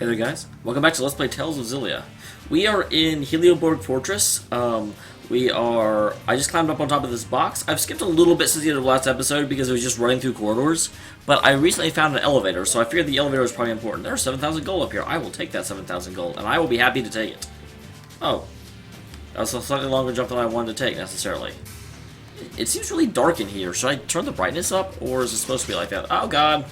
there guys, welcome back to Let's Play Tales of Xillia. We are in Helioborg Fortress. I just climbed up on top of this box. I've skipped a little bit since the end of the last episode because it was just running through corridors, but I recently found an elevator, so I figured the elevator was probably important. There's 7,000 gold up here. I will take that 7,000 gold, and I will be happy to take it. Oh. That was a slightly longer jump than I wanted to take, necessarily. It seems really dark in here. Should I turn the brightness up, or is it supposed to be like that? Oh god!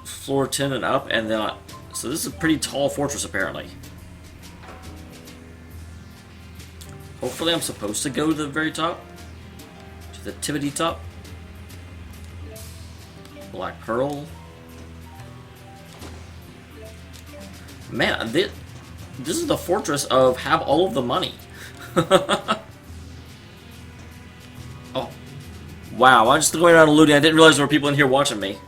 Floor 10 and up, and then so this is a pretty tall fortress apparently. Hopefully I'm supposed to go to the very top, to the tippity top. Black pearl. Man, this is the fortress of have all of the money. Oh, wow! I'm just going around looting. I didn't realize there were people in here watching me.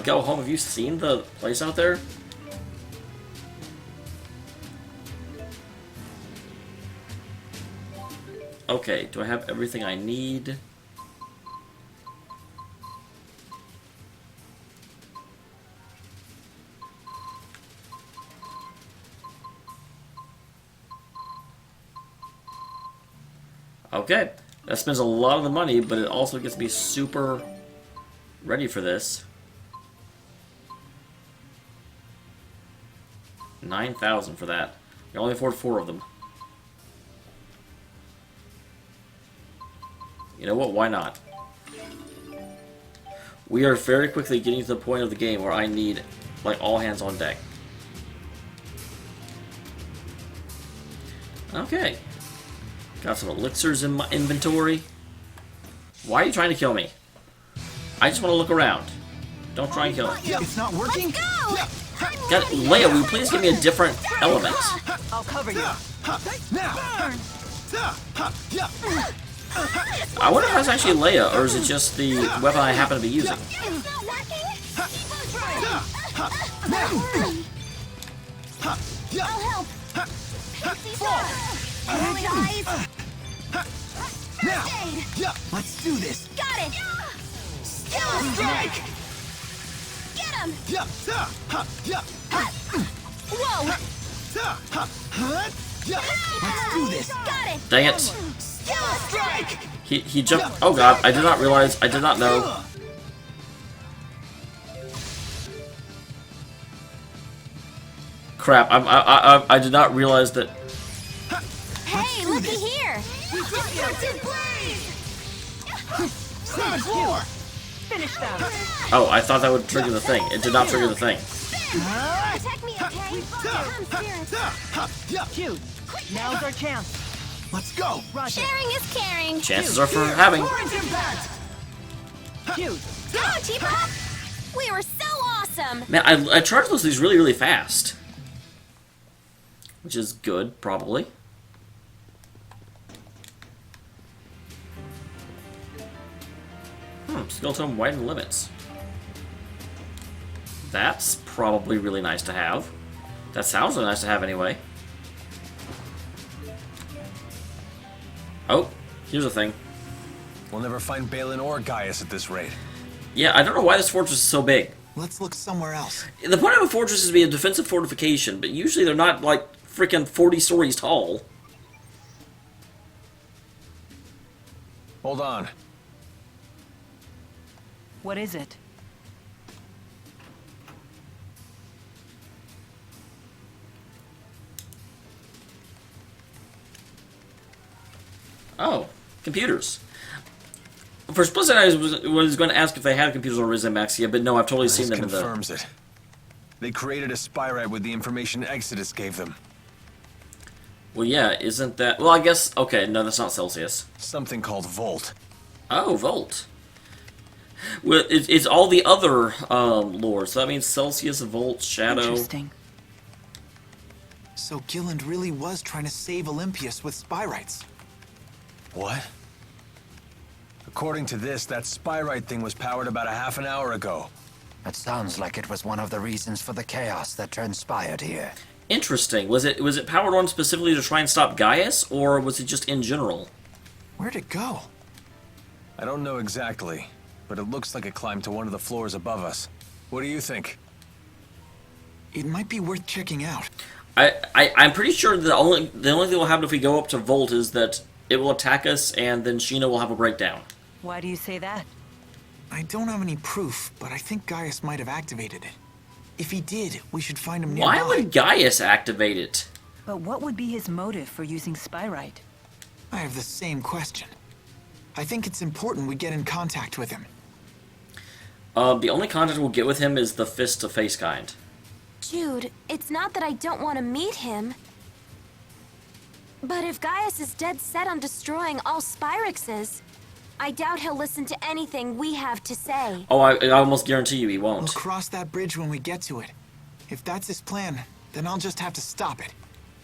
Go home. Have you seen the place out there? Okay, do I have everything I need? Okay, that spends a lot of the money, but it also gets me super ready for this. 9,000 for that. I can only afford 4 of them. You know what? Why not? We are very quickly getting to the point of the game where I need, like, all hands on deck. Okay. Got some elixirs in my inventory. Why are you trying to kill me? I just want to look around. Don't try and kill me. It's not working. Let's go! God, Leia, will you please give me a different element? I'll cover you. I wonder if that's actually Leia, or is it just the weapon I happen to be using? It's not working! I'll help! Rolling eyes! Let's do this. Got it! Skill strike! Get him! Whoa! Let's do this. Got it! Dang it. Skill strike! He jumped. Oh god, I did not realize. I did not know. Crap, I did not realize that. Hey, looky here! Finish them. Oh, I thought that would trigger the thing. It did not trigger the thing. Protect me, okay? Come, Spirits. Cute. Now's our chance. Let's go. Roger. Sharing is caring. Chances are for having. Cute. Go, Teapot! We were so awesome! Man, I charged those things really, really fast. Which is good, probably. Skeleton widen limits. That's probably really nice to have. That sounds really nice to have anyway. Oh, here's a thing. We'll never find Balin or Gaius at this rate. Yeah, I don't know why this fortress is so big. Let's look somewhere else. The point of a fortress is to be a defensive fortification, but usually they're not like freaking 40 stories tall. Hold on. What is it? Oh, computers. For a split second, I was going to ask if they had computers on Rizamaxia, but no, I've totally seen This them in the... confirms it. They created a Spyrite with the information Exodus gave them. Well, yeah, isn't that... Well, I guess... Okay, no, that's not Celsius. Something called Volt. Oh, Volt. Well, it's all the other lore, so that means Celsius, Volt, Shadow... Interesting. So Gilland really was trying to save Olympius with Spyrites. What? According to this, that Spyrite thing was powered about a half an hour ago. It sounds like it was one of the reasons for the chaos that transpired here. Interesting. Was it powered on specifically to try and stop Gaius, or was it just in general? Where'd it go? I don't know exactly, but it looks like it climbed to one of the floors above us. What do you think? It might be worth checking out. I'm pretty sure the only thing that will happen if we go up to Volt is that it will attack us, and then Sheena will have a breakdown. Why do you say that? I don't have any proof, but I think Gaius might have activated it. If he did, we should find him nearby. Why would Gaius activate it? But what would be his motive for using Spyrite? I have the same question. I think it's important we get in contact with him. The only contact we'll get with him is the fist-to-face kind. Jude, it's not that I don't want to meet him. But if Gaius is dead set on destroying all Spyrixes, I doubt he'll listen to anything we have to say. Oh, I almost guarantee you he We'll won't. cross that bridge when we get to it. If that's his plan, then I'll just have to stop it.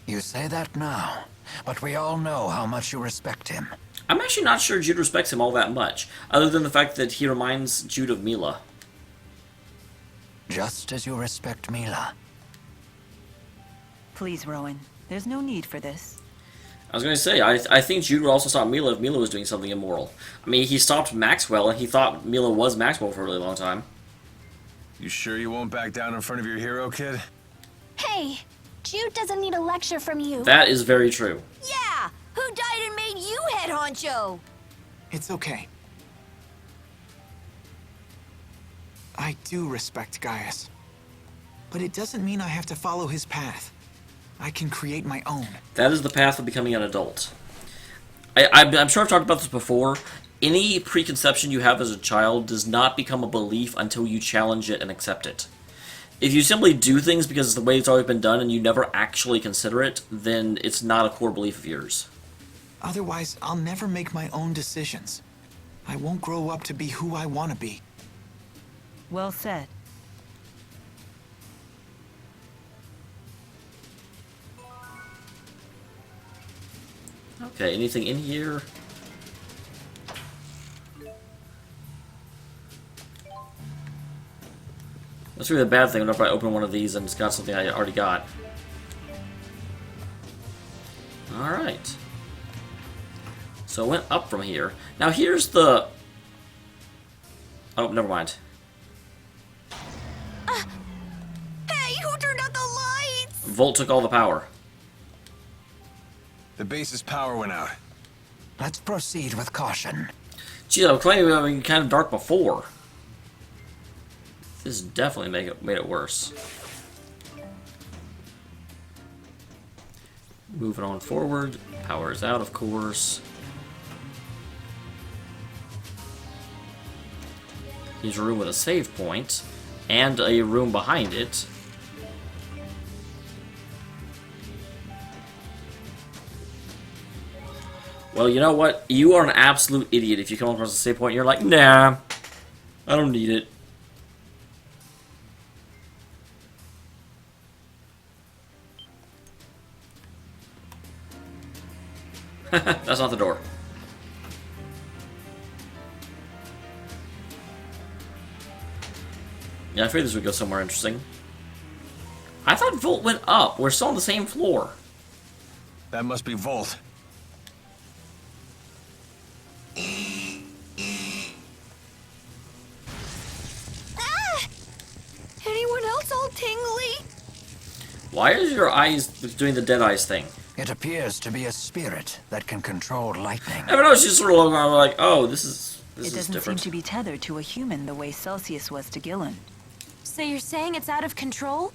You say that now, but we all know how much you respect him. I'm actually not sure Jude respects him all that much, other than the fact that he reminds Jude of Mila. Just as you respect Mila. Please, Rowan. There's no need for this. I was going to say, I think Jude would also stop Mila if Mila was doing something immoral. I mean, he stopped Maxwell, and he thought Mila was Maxwell for a really long time. You sure you won't back down in front of your hero, kid? Hey, Jude doesn't need a lecture from you. That is very true. Yeah! Who died and made you head honcho? It's okay. I do respect Gaius. But it doesn't mean I have to follow his path. I can create my own. That is the path of becoming an adult. I'm sure I've talked about this before. Any preconception you have as a child does not become a belief until you challenge it and accept it. If you simply do things because it's the way it's always been done and you never actually consider it, then it's not a core belief of yours. Otherwise, I'll never make my own decisions. I won't grow up to be who I want to be. Well said. Okay, anything in here? That's really the bad thing whenever I open one of these and it's got something I already got. Alright. So it went up from here. Now here's the... Oh, never mind. Hey, who turned out the lights? Volt took all the power. The base's power went out. Let's proceed with caution. Geez, I was claiming it was kind of dark before. This definitely made it worse. Moving on forward. Power is out, of course. Here's a room with a save point, and a room behind it. Well, you know what? You are an absolute idiot if you come across a save point and you're like, nah, I don't need it. That's not the door. Yeah, I figured this would go somewhere interesting. I thought Volt went up. We're still on the same floor. That must be Volt. Ah! Anyone else all tingly? Why is your eyes doing the dead eyes thing? It appears to be a spirit that can control lightning. I don't know, she's sort of looking around like, oh, this is It doesn't seem different. to be tethered to a human the way Celsius was to Gillen. So you're saying it's out of control?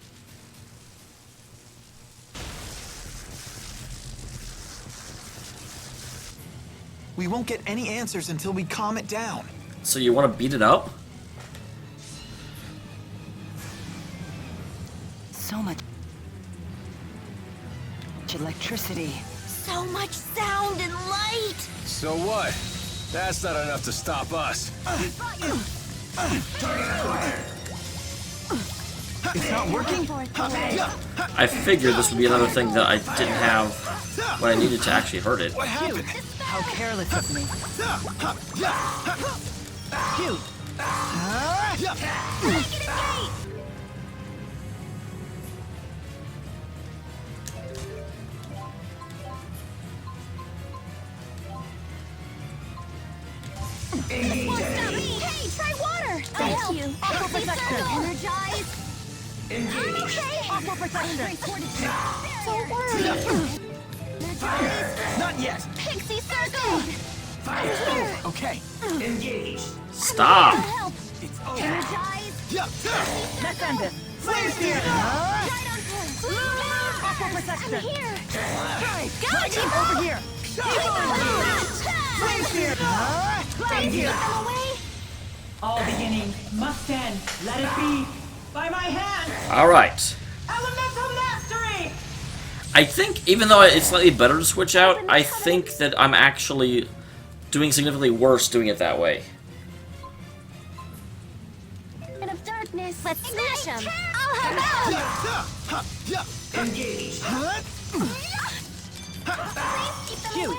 We won't get any answers until we calm it down. So you want to beat it up? So much electricity. So much sound and light! So what? That's not enough to stop us. It's not working? I figured this would be another thing that I didn't have when I needed to actually hurt it. What happened? How careless of me. Phew. This won't stop me! Hey, try water! Thank you! Aqua protection. Energize! I'm okay! Aqua protection. Don't worry! Energize! Not yet. Pixie circle! Fire! Okay. Stop! Help! It's over. Energize! Let's end it. Flame spear. Right on point! Aqua protection. I'm here! Right over here. Flame spear. Right here. I'm away! All beginnings must end. Let it be. By my hand. Alright. Elemental mastery. I think, even though it's slightly better to switch out, I think that I'm actually doing significantly worse doing it that way. Of darkness. Let's smash him! I'll help out! Engage. Shoot.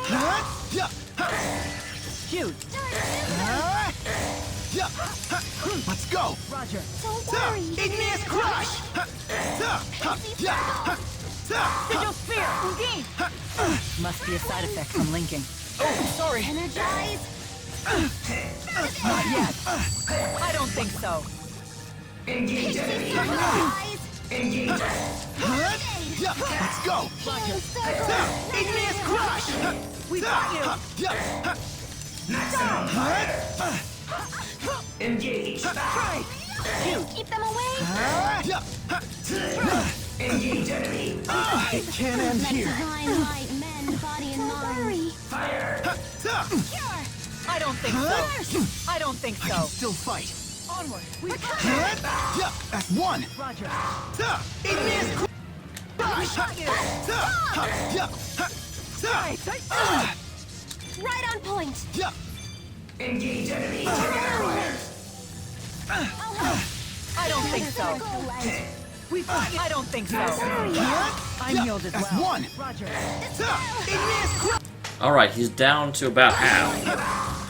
Shoot. Let's go. Roger. Don't worry! Igneous crush. Sigil spear. Indeed. Must be a side effect from linking. Oh, sorry. Energize! Not yet. I don't think so. Energize! Let's go. Healing circle! Igneous crush. We got you. Right. Keep them away! It can't end Let here. divine light mend body and mind. I don't think so. I don't think so. Still fight. Onward. We That's one. Roger. Igneous crush. Right on point! I don't think so. We I don't think so. I'm healed as That's well. one. Roger. Igneous crush. Alright, he's down to about half.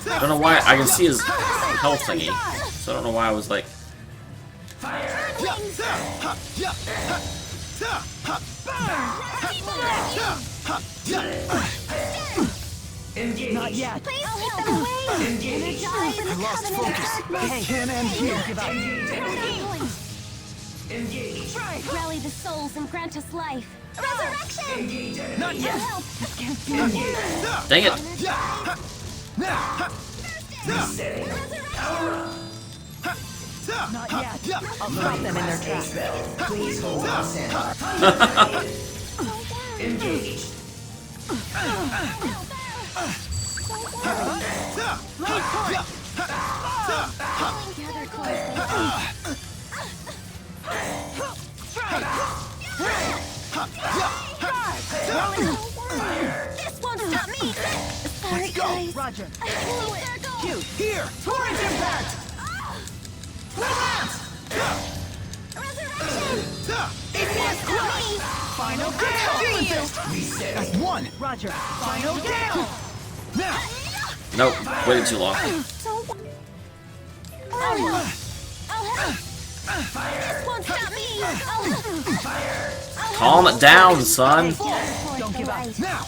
I don't know why, I can see his health thingy, so I don't know why I was like... Not yet. Please keep them away! Energize! I lost focus. It can't end here. Give up. Rally the souls and grant us life. Resurrection! Not yet. Help! Dang it! Not yet. I'll stop them in their tracks. Gather closely. This won't stop me! Sorry, go. guys. Roger. Shoot! Here. Torrent impact. Igneous crush! Final gale. That's one. Roger. Final gale. Now. Nope, waited too long. I'll help! This won't stop me! I'll Calm it down, son. Don't give up. Now.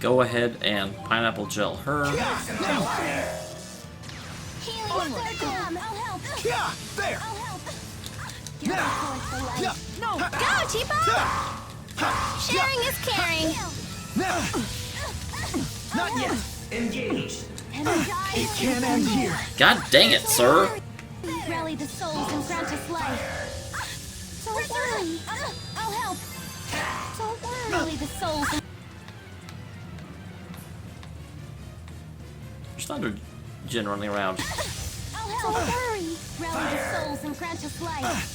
Go ahead and pineapple gel her. Healing circle! I'll help! Yeah. There. I'll help! Now. No. Go, Chipa! Sharing is caring! Now. Not yet. Energize! It can't end here. God dang it, sir. Rally the souls and grant us life. Don't worry. I'll help. Don't worry. Rally the souls and... There's Thunder Jin running around. I'll help. Don't worry. Rally the souls and grant us life.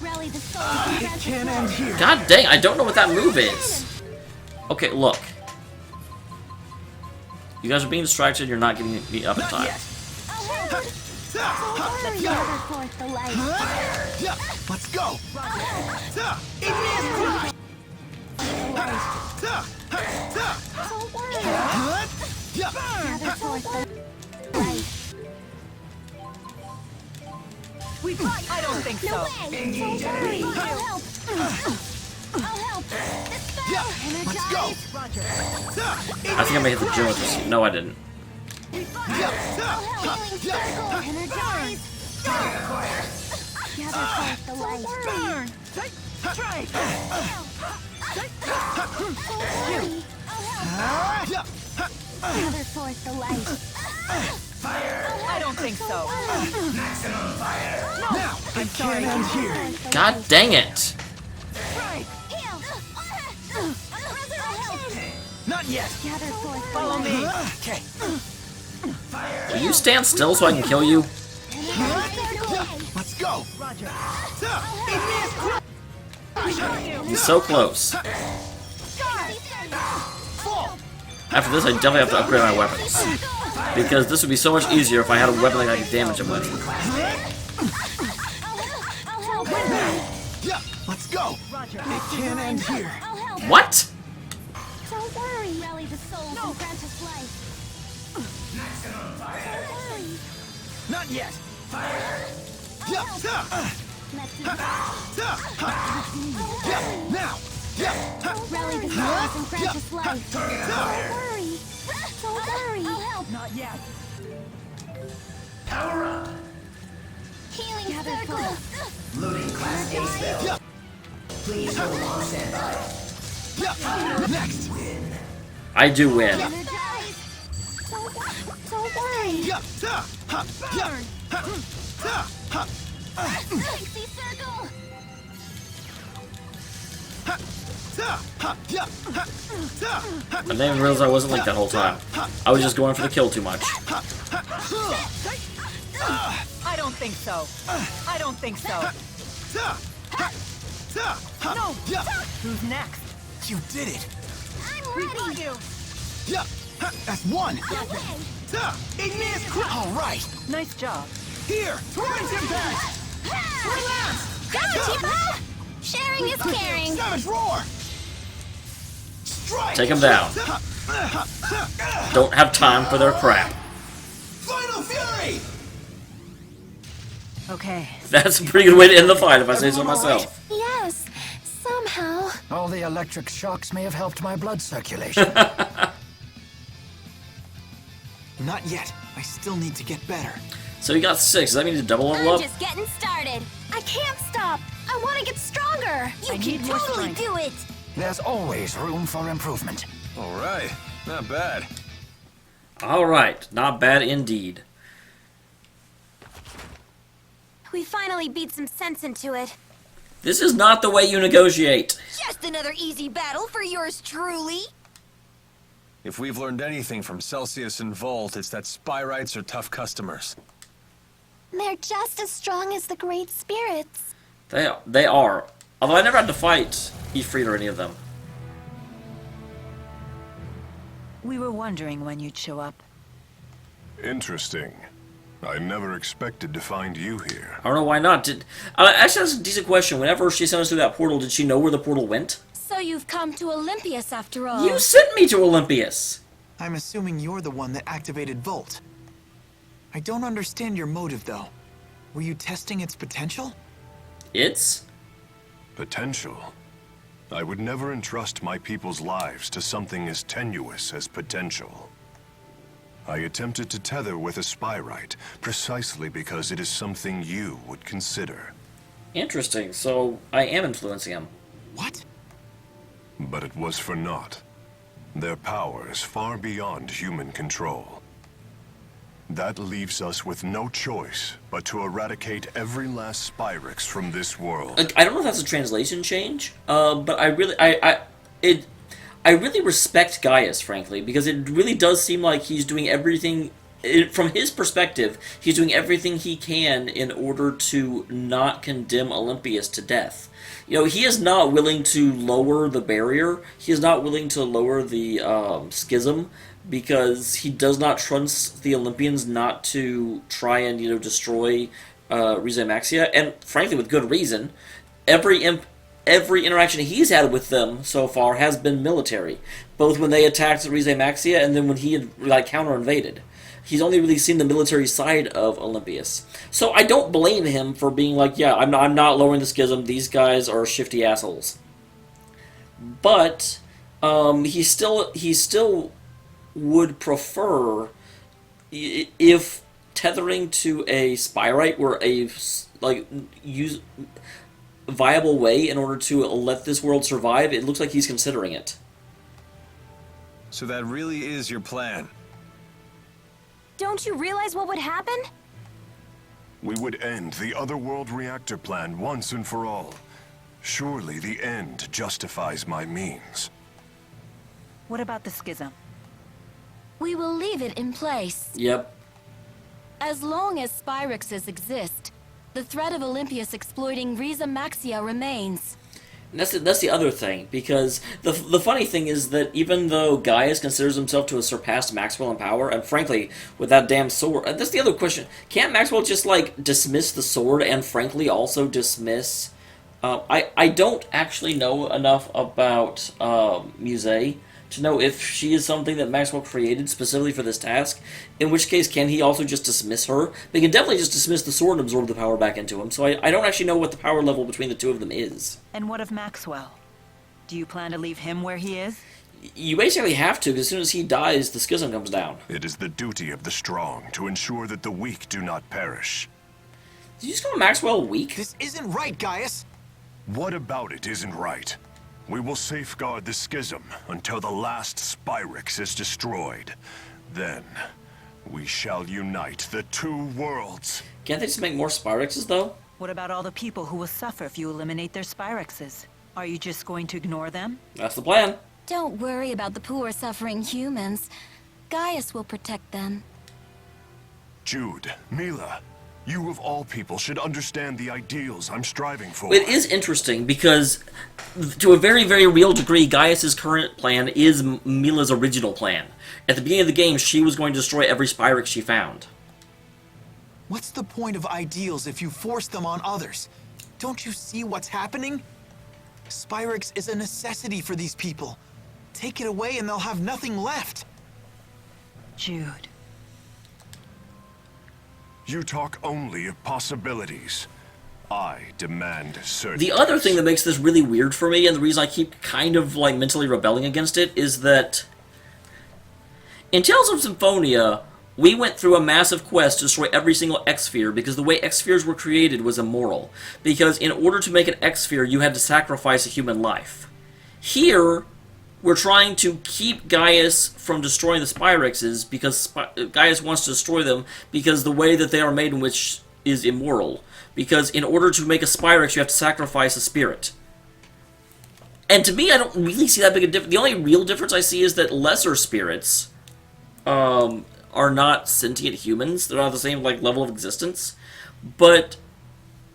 Rally the souls and It grant us can't end here. God dang, I don't know what that move is. Okay, look. You guys are being distracted, you're not getting me up in Not time. yet. I'll help. Don't worry. Gather forth the light. Let's go. Igneous crush. Don't worry. Gather forth the light. I don't think No so. way! Don't worry! I'll help! I'll help! Dispel! Let's go. Energize! Roger. I think I may hit the gym with this. No, I didn't. I'll help! Healing circle! Energize! Gather forth the light. Burn. Try. Don't worry! I'll help! Gather forth the light. I don't think so. Now, it can't end here. God dang it! Right. Heal! Resurrection! Not yet. Gather forth the Follow light. me. Okay. Will you stand still so I can kill you? Let's go. Roger. He's so close. After this, I definitely have to upgrade my weapons. Because this would be so much easier if I had a weapon that I could damage him with. Let's go. Roger. It can't end here. What? Don't worry. Rally the souls and grant us life. Don't worry. Not yet. Let's do Now. Rally the souls and grant us life. Don't worry. Don't worry. I'll help. Not yet. Healing circle. Next. I do win. Energize. Don't worry. Pixie circle. I didn't even realize I wasn't like that whole time. I was just going for the kill too much. I don't think so. I don't think so. No. Who's next? You did it. I'm We got ready. you. That's one. No way. All right. Nice job. Here. Torrent impact. Go, Tifa! Sharing is caring. Savage roar. Strike. Take him down. Don't have time for their crap. Final fury. Okay. That's a pretty good way to end the fight if I say so myself. Yes, somehow. All the electric shocks may have helped my blood circulation. Not yet. I still need to get better. So you got 6. Does that mean to double level I'm up? just getting started. I can't stop. I want to get stronger. You I can need more totally strength. do it. There's always room for improvement. All right. Not bad. Alright, not bad indeed. We finally beat some sense into it. This is not the way you negotiate. Just another easy battle for yours truly. If we've learned anything from Celsius and Volt, it's that Spyrites are tough customers. They're just as strong as the great spirits. They are. Although I never had to fight Ifrit or any of them. We were wondering when you'd show up. Interesting. I never expected to find you here. I don't know why not. Actually, that's a decent question. Whenever she sent us through that portal, did she know where the portal went? So you've come to Olympias after all. You sent me to Olympias. I'm assuming you're the one that activated Volt. I don't understand your motive, though. Were you testing its potential? It's? Potential. I would never entrust my people's lives to something as tenuous as potential. I attempted to tether with a Spyrite, precisely because it is something you would consider. Interesting. So I am influencing him. What? But it was for naught. Their power is far beyond human control. That leaves us with no choice but to eradicate every last Spyrix from this world. I don't know if that's a translation change, but I really respect Gaius, frankly, because it really does seem like he's doing everything, from his perspective, he's doing everything he can in order to not condemn Olympias to death. You know, he is not willing to lower the barrier, he is not willing to lower the schism, because he does not trust the Olympians not to try and, destroy Rize Maxia, and frankly, with good reason. Every every interaction he's had with them so far has been military. Both when they attacked Rize Maxia and then when he had like counter-invaded. He's only really seen the military side of Olympius. So I don't blame him for being like, yeah, I'm not lowering the schism. These guys are shifty assholes. But he still would prefer if tethering to a Spyrite were a viable way in order to let this world survive. It looks like he's considering it. So that really is your plan? Don't you realize what would happen? We would end the Otherworld reactor plan once and for all. Surely the end justifies my means. What about the schism? We will leave it in place. Yep. As long as Spyrexes exist, the threat of Olympius exploiting Rize Maxia remains. And that's the other thing, because the funny thing is that even though Gaius considers himself to have surpassed Maxwell in power, and frankly, with that damn sword, that's the other question, can't Maxwell just, like, dismiss the sword and frankly also dismiss... I don't actually know enough about Muse to know if she is something that Maxwell created specifically for this task, in which case can he also just dismiss her? They can definitely just dismiss the sword and absorb the power back into him, so I don't actually know what the power level between the two of them is. And what of Maxwell? Do you plan to leave him where he is? You basically have to, because as soon as he dies, the schism comes down. It is the duty of the strong to ensure that the weak do not perish. Did you just call Maxwell weak? This isn't right, Gaius. What about it isn't right? We will safeguard the schism until the last Spyrix is destroyed. Then, we shall unite the two worlds. Can't they just make more Spyrexes, though? What about all the people who will suffer if you eliminate their Spyrexes? Are you just going to ignore them? That's the plan. Don't worry about the poor suffering humans. Gaius will protect them. Jude, Mila, you of all people should understand the ideals I'm striving for. It is interesting because, to a very, very real degree, Gaius' current plan is Mila's original plan. At the beginning of the game, she was going to destroy every Spyrex she found. What's the point of ideals if you force them on others? Don't you see what's happening? Spyrex is a necessity for these people. Take it away and they'll have nothing left. Jude. You talk only of possibilities. I demand certainty. The other thing that makes this really weird for me, and the reason I keep kind of like mentally rebelling against it, is that in Tales of Symphonia, we went through a massive quest to destroy every single X-Sphere because the way X-Spheres were created was immoral. Because in order to make an X-Sphere, you had to sacrifice a human life. Here, we're trying to keep Gaius from destroying the Spyrexes because Gaius wants to destroy them because the way that they are made in which is immoral. Because in order to make a Spyrex, you have to sacrifice a spirit. And to me, I don't really see that big a difference. The only real difference I see is that lesser spirits are not sentient humans. They're not the same like level of existence. But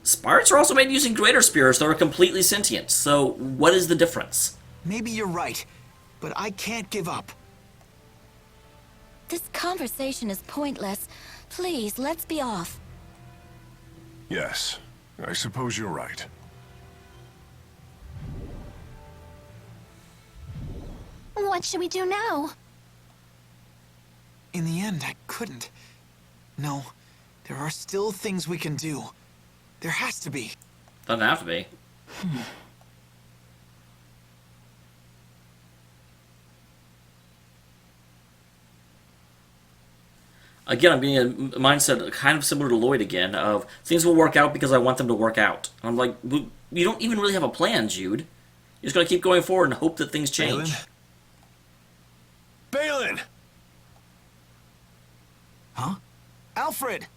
Spirits are also made using greater spirits that are completely sentient. So what is the difference? Maybe you're right, but I can't give up. This conversation is pointless. Please, let's be off. Yes, I suppose you're right. What should we do now? In the end, I couldn't. No, there are still things we can do. There has to be. Doesn't have to be. Again, I'm being a mindset kind of similar to Lloyd again, of things will work out because I want them to work out. And I'm like, you don't even really have a plan, Jude. You're just going to keep going forward and hope that things change. Balin! Huh? Alfred!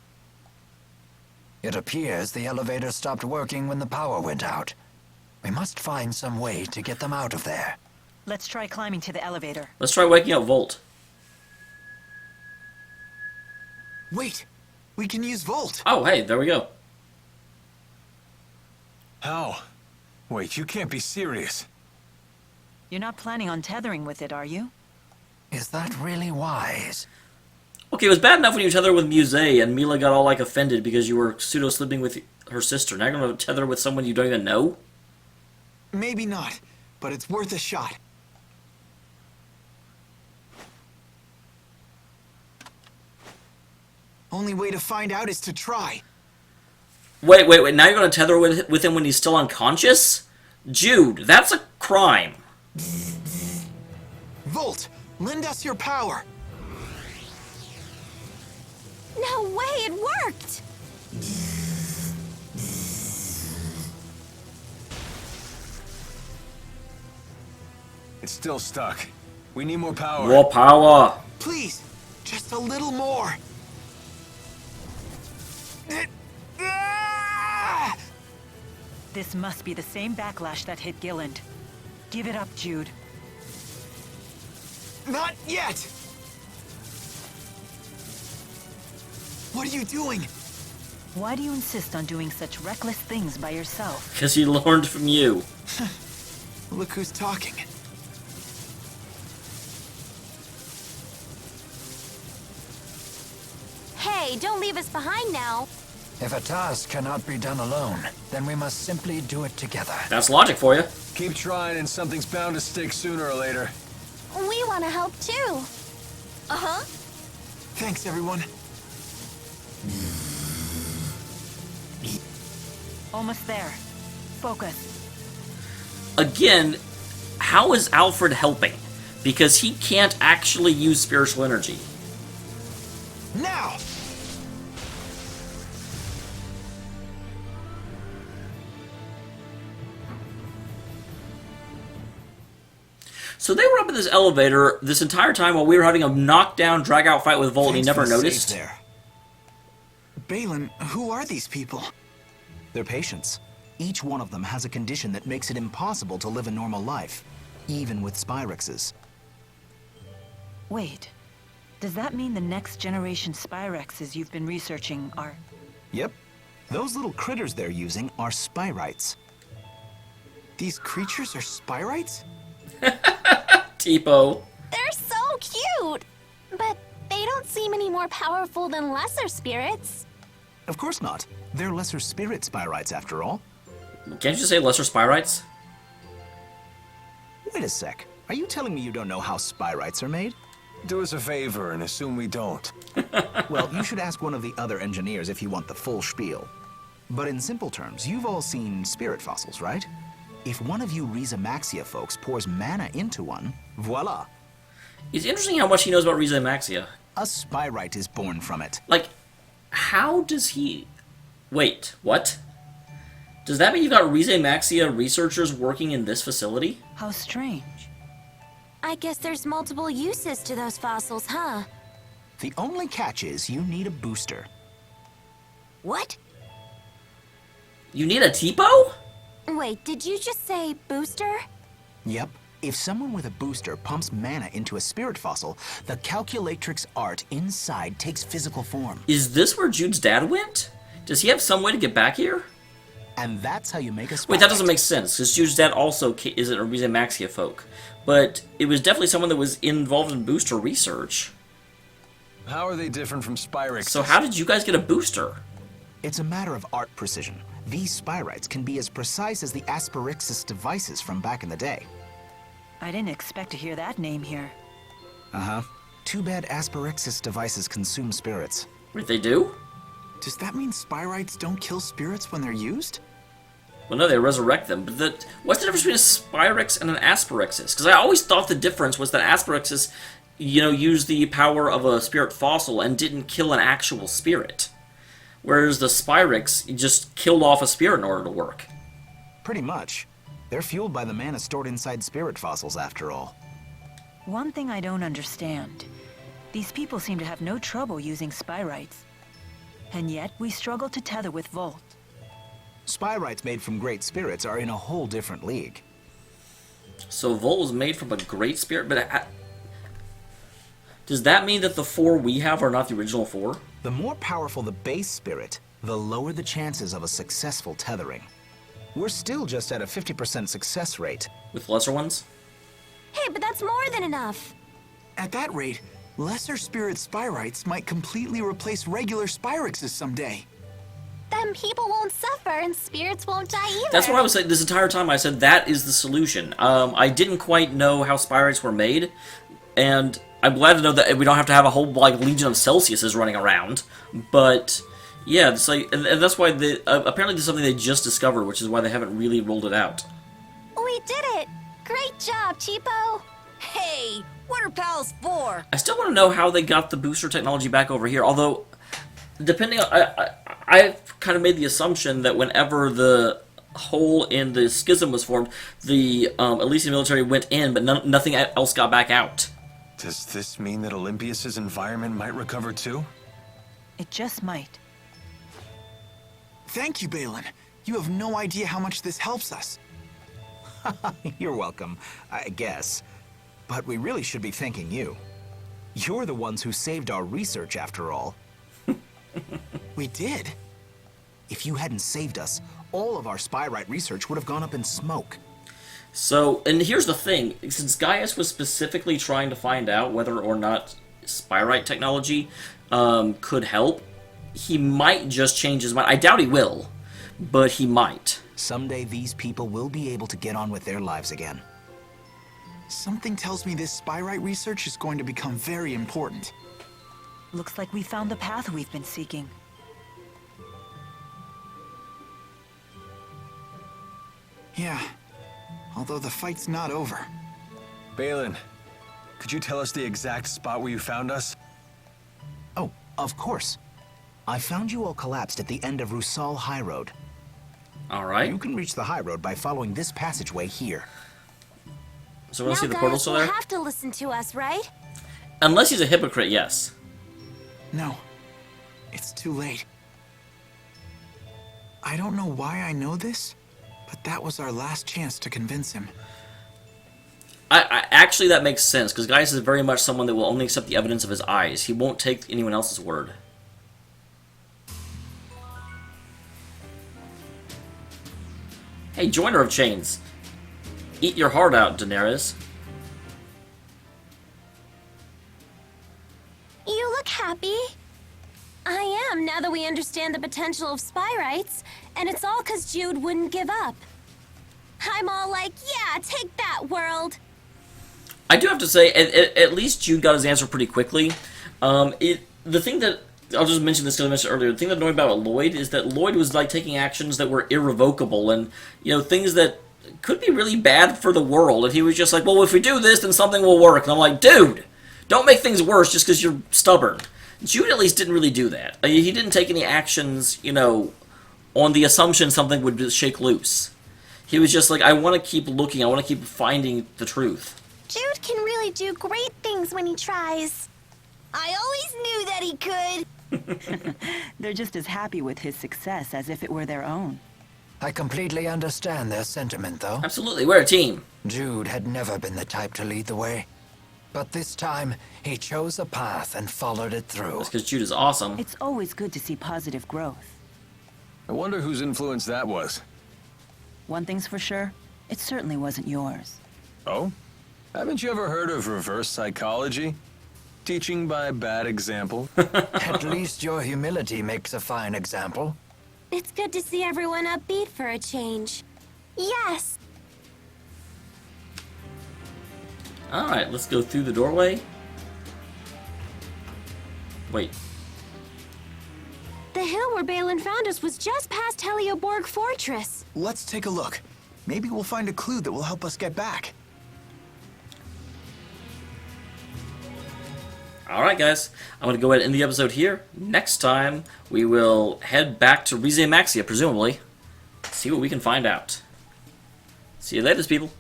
It appears the elevator stopped working when the power went out. We must find some way to get them out of there. Let's try climbing to the elevator. Let's try waking up Volt. Wait, we can use Volt. Oh, hey, there we go. How? Wait, you can't be serious. You're not planning on tethering with it, are you? Is that really wise? Okay, it was bad enough when you tether with Muse and Mila got all like offended because you were pseudo-sleeping with her sister. Now you're going to tether with someone you don't even know? Maybe not, but it's worth a shot. Only way to find out is to try. Wait. Now you're going to tether with him when he's still unconscious? Jude, that's a crime. Volt, lend us your power. No way, it worked! It's still stuck. We need more power. More power. Please, just a little more. Ah! This must be the same backlash that hit Gilland. Give it up, Jude. Not yet! What are you doing? Why do you insist on doing such reckless things by yourself? Because he learned from you. Look who's talking. Hey, don't leave us behind now. If a task cannot be done alone, then we must simply do it together. That's logic for you. Keep trying and something's bound to stick sooner or later. We want to help too. Uh-huh. Thanks, everyone. Almost there. Focus. Again, how is Alfred helping? Because he can't actually use spiritual energy. Now! So they were up in this elevator this entire time while we were having a knockdown, drag-out fight with Volt, and he Thanks never for the noticed. save there. Balin, who are these people? They're patients. Each one of them has a condition that makes it impossible to live a normal life, even with Spyrexes. Wait. Does that mean the next generation Spyrexes you've been researching are... Yep. Those little critters they're using are Spyrites. These creatures are Spyrites? Tipo. They're so cute! But they don't seem any more powerful than lesser spirits. Of course not. They're lesser spirit Spyrites after all. Can't you say lesser Spyrites? Wait a sec. Are you telling me you don't know how Spyrites are made? Do us a favor and assume we don't. Well, you should ask one of the other engineers if you want the full spiel. But in simple terms, you've all seen spirit fossils, right? If one of you Riza Maxia folks pours mana into one, voila! It's interesting how much he knows about Riza Maxia. A Spyrite is born from it. Like, how does he... Wait, what? Does that mean you've got Riza Maxia researchers working in this facility? How strange. I guess there's multiple uses to those fossils, huh? The only catch is you need a booster. What? You need a Tipo? Wait, did you just say booster? Yep. If someone with a booster pumps mana into a spirit fossil, the calculatrix art inside takes physical form. Is this where Jude's dad went? Does he have some way to get back here? And that's how you make a Spyrite. Wait, that doesn't make sense, because Jude's dad also isn't a Riza Maxia folk. But it was definitely someone that was involved in booster research. How are they different from Spyrix? So how did you guys get a booster? It's a matter of art precision. These Spyrites can be as precise as the Asperixis devices from back in the day. I didn't expect to hear that name here. Uh-huh. Too bad Asperixis devices consume spirits. Wait, they do? Does that mean Spyrites don't kill spirits when they're used? Well, no, they resurrect them. But what's the difference between a Spyrix and an Asperixis? Because I always thought the difference was that Asperixis, used the power of a spirit fossil and didn't kill an actual spirit. Whereas the Spyrix just killed off a spirit in order to work. Pretty much. They're fueled by the mana stored inside spirit fossils, after all. One thing I don't understand. These people seem to have no trouble using Spyrites. And yet, we struggle to tether with Volt. Spyrites made from great spirits are in a whole different league. So Volt was made from a great spirit, but does that mean that the 4 we have are not the original 4? The more powerful the base spirit, the lower the chances of a successful tethering. We're still just at a 50% success rate. With lesser ones? Hey, but that's more than enough. At that rate, lesser spirit Spyrites might completely replace regular Spyrixes someday. then people won't suffer and spirits won't die either. That's what I was saying this entire time. I said that is the solution. I didn't quite know how Spyrites were made, and I'm glad to know that we don't have to have a whole like Legion of Celsiuses running around. But yeah, it's like, and that's why apparently this is something they just discovered, which is why they haven't really rolled it out. We did it! Great job, Cheapo! Hey, what are pals for? I still want to know how they got the booster technology back over here. Although, depending on, I've kind of made the assumption that whenever the hole in the schism was formed, the Elysian military went in, but nothing else got back out. Does this mean that Olympias's environment might recover too? It just might. Thank you, Balin. You have no idea how much this helps us. You're welcome, I guess. But we really should be thanking you. You're the ones who saved our research, after all. We did? If you hadn't saved us, all of our Spyrite research would have gone up in smoke. So, and here's the thing, since Gaius was specifically trying to find out whether or not Spyrite technology could help, he might just change his mind. I doubt he will, but he might. Someday these people will be able to get on with their lives again. Something tells me this Spyrite research is going to become very important. Looks like we found the path we've been seeking. Yeah, although the fight's not over. Balin, could you tell us the exact spot where you found us? Oh, of course. I found you all collapsed at the end of Rusal High Road. Alright. You can reach the High Road by following this passageway here. So we'll Now see the portal Gaius still will there? have to listen to us, right? Unless he's a hypocrite, yes. No, it's too late. I don't know why I know this, but that was our last chance to convince him. Actually, that makes sense, because Gaius is very much someone that will only accept the evidence of his eyes. He won't take anyone else's word. Hey, joiner of chains. Eat your heart out, Daenerys. You look happy. I am, now that we understand the potential of Spyrites, and it's all because Jude wouldn't give up. I'm all like, yeah, take that, world. I do have to say, at least Jude got his answer pretty quickly. The thing that, I'll just mention this because I mentioned earlier, the thing that annoyed me about Lloyd is that Lloyd was like taking actions that were irrevocable and, you know, things that could be really bad for the world. And he was just like, well, if we do this, then something will work. And I'm like, dude, don't make things worse just because you're stubborn. Jude at least didn't really do that. He didn't take any actions, you know, on the assumption something would shake loose. He was just like, I want to keep looking, I want to keep finding the truth. Jude can really do great things when he tries. I always knew that he could. They're just as happy with his success as if it were their own. I completely understand their sentiment, though. Absolutely, we're a team. Jude had never been the type to lead the way. But this time, he chose a path and followed it through. That's because Jude is awesome. It's always good to see positive growth. I wonder whose influence that was. One thing's for sure, it certainly wasn't yours. Oh? Haven't you ever heard of reverse psychology? Teaching by bad example? At least your humility makes a fine example. It's good to see everyone upbeat for a change. Yes. Alright, let's go through the doorway. Wait. The hill where Balin found us was just past Helioborg Fortress. Let's take a look. Maybe we'll find a clue that will help us get back. Alright guys, I'm going to go ahead and end the episode here. Next time, we will head back to Rize Maxia, presumably. See what we can find out. See you later, people.